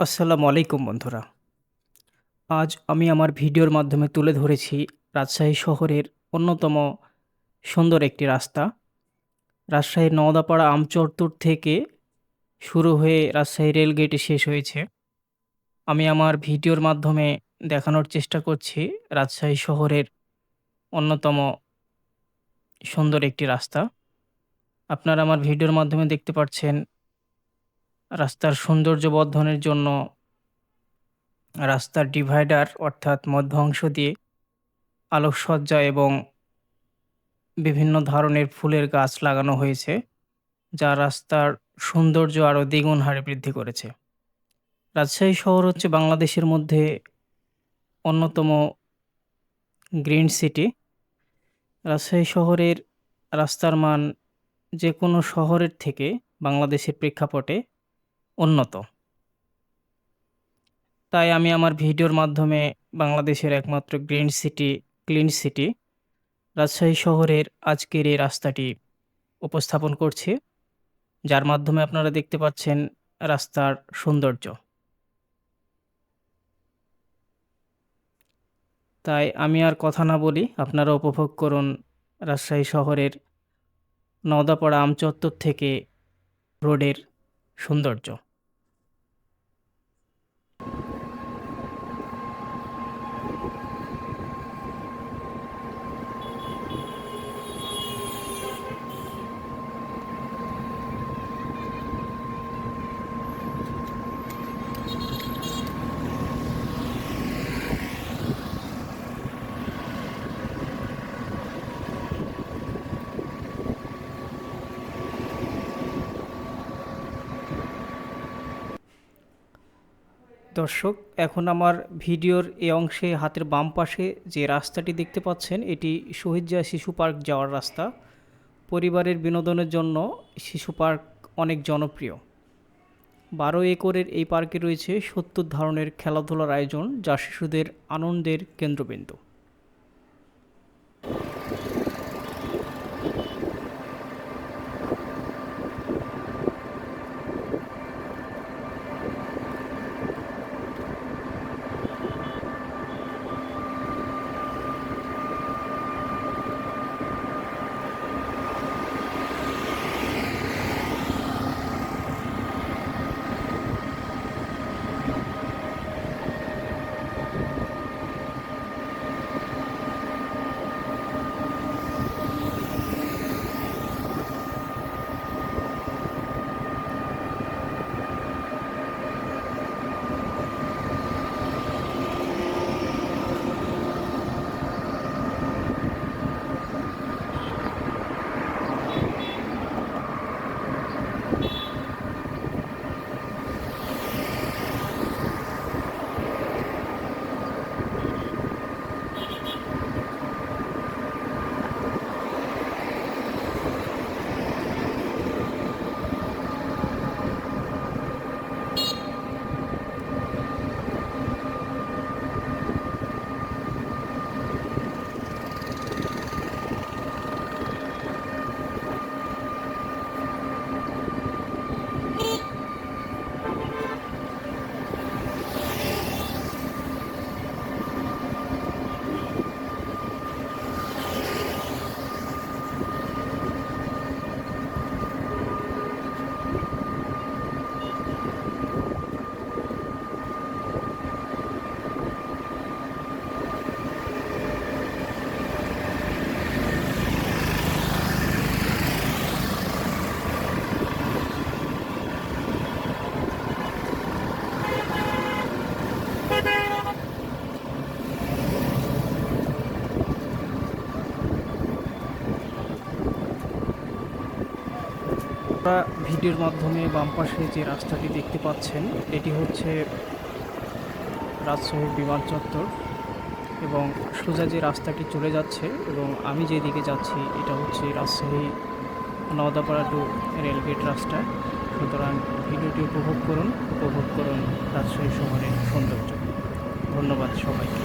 আসসালামু আলাইকুম বন্ধুরা। আজ আমি আমার ভিডিওর মাধ্যমে তুলে ধরেছি রাজশাহী শহরের অন্যতম সুন্দর একটি রাস্তা। রাজশাহীর নওদাপাড়া আমচত্বর থেকে শুরু হয়ে রাজশাহী রেলগেটে শেষ হয়েছে। আমি আমার ভিডিওর মাধ্যমে দেখানোর চেষ্টা করছি রাজশাহী শহরের অন্যতম সুন্দর একটি রাস্তা। আপনারা আমার ভিডিওর মাধ্যমে দেখতে পাচ্ছেন রাস্তার সৌন্দর্য বর্ধনের জন্য রাস্তার ডিভাইডার অর্থাৎ মধ্য অংশ দিয়ে আলোকসজ্জা এবং বিভিন্ন ধরনের ফুলের গাছ লাগানো হয়েছে, যা রাস্তার সৌন্দর্য আরও দ্বিগুণ হারে বৃদ্ধি করেছে। রাজশাহী শহর হচ্ছে বাংলাদেশের মধ্যে অন্যতম গ্রিন সিটি। রাজশাহী শহরের রাস্তার মান যে কোনো শহরের থেকে বাংলাদেশের প্রেক্ষাপটে উন্নত। তাই আমি আমার ভিডিওর মাধ্যমে বাংলাদেশের একমাত্র green city, clean city Rajshahi শহরের আজকের এই রাস্তাটি উপস্থাপন করছি, যার মাধ্যমে আপনারা দেখতে পাচ্ছেন রাস্তার সৌন্দর্য। তাই আমি আর কথা না বলি, আপনারা উপভোগ করুন রাজশাহী শহরের নওদাপাড়া আমচত্বর থেকে রোডের সৌন্দর্য। দর্শক, এখন আমার ভিডিওর এই অংশে হাতের বাম পাশে যে রাস্তাটি দেখতে পাচ্ছেন, এটি শহীদজিয়া শিশু পার্ক যাওয়ার রাস্তা। পরিবারের বিনোদনের জন্য শিশু পার্ক অনেক জনপ্রিয়। 12 একরের এই পার্কে রয়েছে 70 ধরনের খেলাধুলার আয়োজন, যা শিশুদের আনন্দের কেন্দ্রবিন্দু। আপনারা ভিডিওর মাধ্যমে বাম পাশে যে রাস্তাটি দেখতে পাচ্ছেন, এটি হচ্ছে রাজশাহীর বিমান চত্বর এবং সোজা যে রাস্তাটি চলে যাচ্ছে এবং আমি যেদিকে যাচ্ছি, এটা হচ্ছে রাজশাহী নওদাপাড়া টু রেলগেট রাস্তা। সুতরাং ভিডিওটি উপভোগ করুন রাজশাহী শহরের সৌন্দর্য। ধন্যবাদ সবাইকে।